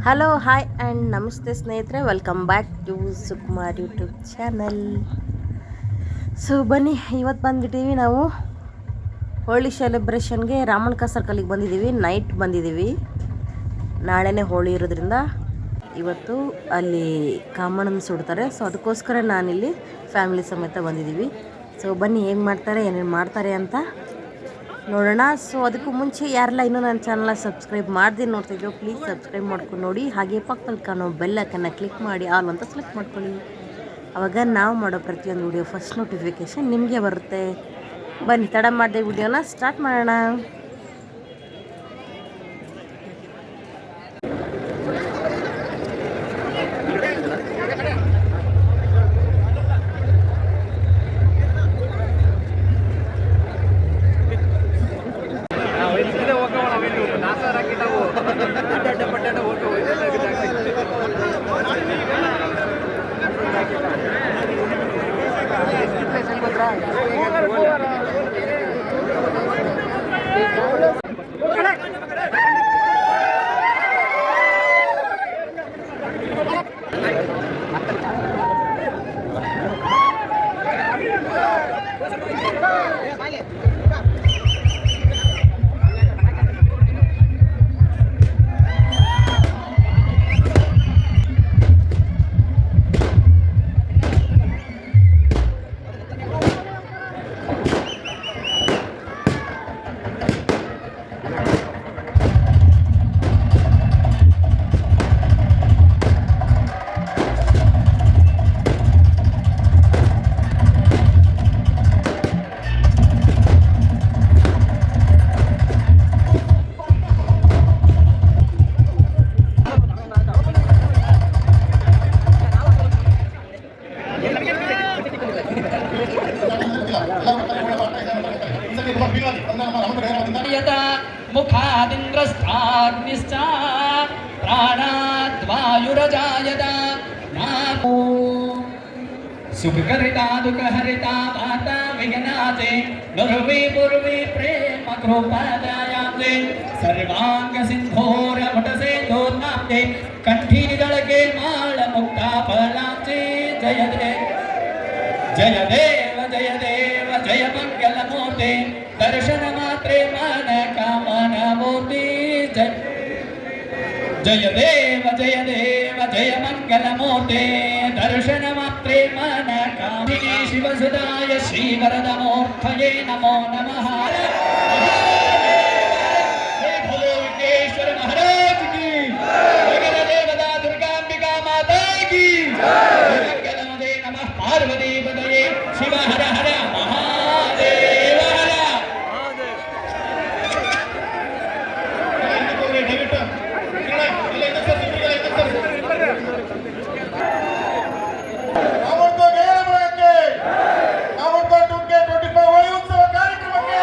Hello hi and ನಮಸ್ತೆ ಸ್ನೇಹಿತರೆ, welcome back to Sukumar YouTube channel. So ಬನ್ನಿ, ಇವತ್ತು ಬಂದುಬಿಟ್ಟಿವಿ ನಾವು ಹೋಳಿ ಸೆಲೆಬ್ರೇಷನ್ಗೆ ರಾಮಣ್ಕ ಸರ್ಕಲಿಗೆ ಬಂದಿದ್ದೀವಿ. ನೈಟ್ ಬಂದಿದ್ದೀವಿ, ನಾಳೆನೇ ಹೋಳಿ ಇರೋದ್ರಿಂದ ಇವತ್ತು ಅಲ್ಲಿ ಕಾಮಣ್ಣನ ಸುಡ್ತಾರೆ. ಸೊ ಅದಕ್ಕೋಸ್ಕರ ನಾನಿಲ್ಲಿ ಫ್ಯಾಮಿಲಿ ಸಮೇತ ಬಂದಿದ್ದೀವಿ. ಸೊ ಬನ್ನಿ, ಹೇಗೆ ಮಾಡ್ತಾರೆ, ಏನೇನು ಮಾಡ್ತಾರೆ ಅಂತ ನೋಡೋಣ. ಸೊ ಅದಕ್ಕೂ ಮುಂಚೆ ಯಾರೆಲ್ಲ ಇನ್ನೂ ನನ್ನ ಚಾನಲ್ನ ಸಬ್ಸ್ಕ್ರೈಬ್ ಮಾಡ್ದೆ ನೋಡ್ತಿದ್ದೋ ಪ್ಲೀಸ್ ಸಬ್ಸ್ಕ್ರೈಬ್ ಮಾಡ್ಕೊಂಡು ನೋಡಿ. ಹಾಗೆ ಪಕ್ಕದಲ್ಲಿ ಕಾಣೋ ಬೆಲ್ಲಕ್ಕನ್ನು ಕ್ಲಿಕ್ ಮಾಡಿ ಆಲ್ ಅಂತ ಸೆಲೆಕ್ಟ್ ಮಾಡ್ಕೊಳ್ಳಿ. ಆವಾಗ ನಾವು ಮಾಡೋ ಪ್ರತಿಯೊಂದು ವಿಡಿಯೋ ಫಸ್ಟ್ ನೋಟಿಫಿಕೇಷನ್ ನಿಮಗೆ ಬರುತ್ತೆ. ಬನ್ನಿ, ತಡ ಮಾಡಿದೆ ವಿಡಿಯೋನ ಸ್ಟಾರ್ಟ್ ಮಾಡೋಣ. मुखादिन्द्रस्ताग्निश्च प्राणाद्वायुरजायत नामो सुखकरिता दुःखहरिता माता विघ्नाते नुर्वी पूर्वी प्रेम कृपादयाते सर्वांग सिंधोर मुटसे दोनाते कंठी दळके माळ मुक्ता फलाचे जय देव जय देव जय देव जय मंगल मोते दर्शन मात्रे मन कामना मोती जय देव जय देव जय मंगल मोते दर्शन मात्रे मन कामिनी शिवसुदाय श्री वरदमूर्तये नमो नमः. भोले विघ्नेश्वर महाराज की, देवता दुर्गांबिका माता की, मंगलमदे नमः पार्वती पदये शिव हर हर महादेव हर. ಅವತ್ತು 25 ಹೋಳಿ ಉತ್ಸವ ಕಾರ್ಯಕ್ರಮಕ್ಕೆ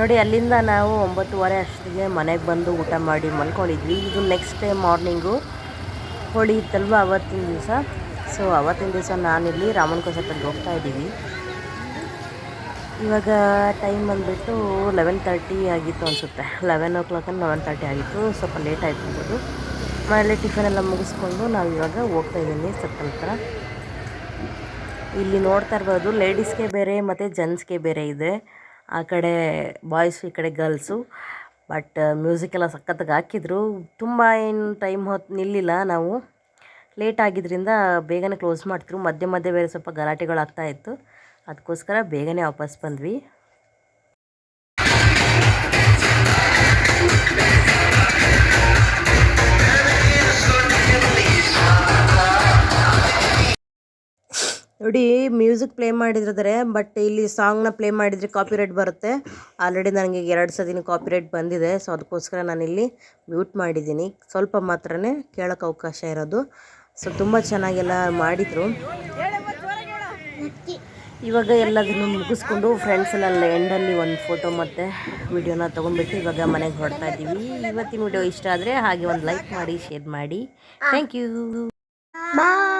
ನೋಡಿ ಅಲ್ಲಿಂದ ನಾವು 9:30 ಅಷ್ಟಿಗೆ ಮನೆಗೆ ಬಂದು ಊಟ ಮಾಡಿ ಮಲ್ಕೊಂಡಿದ್ವಿ. ಇದು ನೆಕ್ಸ್ಟ್ ಡೇ ಮಾರ್ನಿಂಗು ಹೋಳಿ ಇತ್ತಲ್ವ ಅವತ್ತಿನ ದಿವಸ. ಸೊ ಅವತ್ತಿನ ದಿವಸ ನಾನಿಲ್ಲಿ ರಾಮನಕಾ ಸರ್ಕಲ್ಗೆ ಹೋಗ್ತಾ ಇದ್ದೀವಿ. ಇವಾಗ ಟೈಮ್ ಬಂದುಬಿಟ್ಟು 11:30 ಆಗಿತ್ತು ಅನಿಸುತ್ತೆ. 11 o'clock 11:30 ಆಗಿತ್ತು. ಸ್ವಲ್ಪ ಲೇಟ್ ಆಯಿತು ಅಂಬೋದು. ಮನೇಲಿ ಟಿಫನ್ ಎಲ್ಲ ಮುಗಿಸ್ಕೊಂಡು ನಾವು ಇವಾಗ ಹೋಗ್ತಾ ಇದ್ದೀನಿ ಸರ್ಕಲ್ ಹತ್ರ. ಇಲ್ಲಿ ನೋಡ್ತಾ ಇರ್ಬೋದು ಲೇಡೀಸ್ಗೆ ಬೇರೆ ಮತ್ತು ಜೆಂಟ್ಸ್ಗೆ ಬೇರೆ ಇದೆ. ಆ ಕಡೆ ಬಾಯ್ಸು ಈ ಕಡೆ ಗರ್ಲ್ಸು. ಬಟ್ ಮ್ಯೂಸಿಕ್ ಎಲ್ಲ ಸಖತ್ತಾಗಿ ಹಾಕಿದ್ರು. ತುಂಬ ಏನು ಟೈಮ್ ಹೊತ್ತು ನಿಲ್ಲಿಲ್ಲ ನಾವು. ಲೇಟ್ ಆಗಿದ್ದರಿಂದ ಬೇಗನೆ ಕ್ಲೋಸ್ ಮಾಡ್ತಿದ್ರು. ಮಧ್ಯೆ ಮಧ್ಯೆ ಬೇರೆ ಸ್ವಲ್ಪ ಗಲಾಟೆಗಳಾಗ್ತಾ ಇತ್ತು. ಅದಕ್ಕೋಸ್ಕರ ಬೇಗನೆ ವಾಪಸ್ ಬಂದ್ವಿ. ನೋಡಿ ಮ್ಯೂಸಿಕ್ ಪ್ಲೇ ಮಾಡಿದ್ರೆ ಬಟ್ ಇಲ್ಲಿ ಸಾಂಗ್ನ ಪ್ಲೇ ಮಾಡಿದರೆ ಕಾಪಿರೈಟ್ ಬರುತ್ತೆ. ಆಲ್ರೆಡಿ ನನಗೆ 2 ಸತಿನೂ ಕಾಪಿರೈಟ್ ಬಂದಿದೆ. ಸೊ ಅದಕ್ಕೋಸ್ಕರ ನಾನಿಲ್ಲಿ ಮ್ಯೂಟ್ ಮಾಡಿದ್ದೀನಿ. ಸ್ವಲ್ಪ ಮಾತ್ರನೇ ಕೇಳೋಕ್ಕೆ ಅವಕಾಶ ಇರೋದು. ಸೊ ತುಂಬ ಚೆನ್ನಾಗೆಲ್ಲ ಮಾಡಿದರು. ಇವಾಗ ಎಲ್ಲದನ್ನು ಮುಗಿಸ್ಕೊಂಡು ಫ್ರೆಂಡ್ಸ್ ಎಲ್ಲ ಎಂಡಲ್ಲಿ ಒಂದು ಫೋಟೋ ಮತ್ತು ವಿಡಿಯೋನ ತೊಗೊಂಡ್ಬಿಟ್ಟು ಇವಾಗ ಮನೆಗೆ ಹೊರಡ್ತಾ ಇದ್ದೀವಿ. ಇವತ್ತಿನ ವಿಡಿಯೋ ಇಷ್ಟ ಆದರೆ ಹಾಗೆ ಒಂದು ಲೈಕ್ ಮಾಡಿ, ಶೇರ್ ಮಾಡಿ. Thank you. ಬಾಯ್.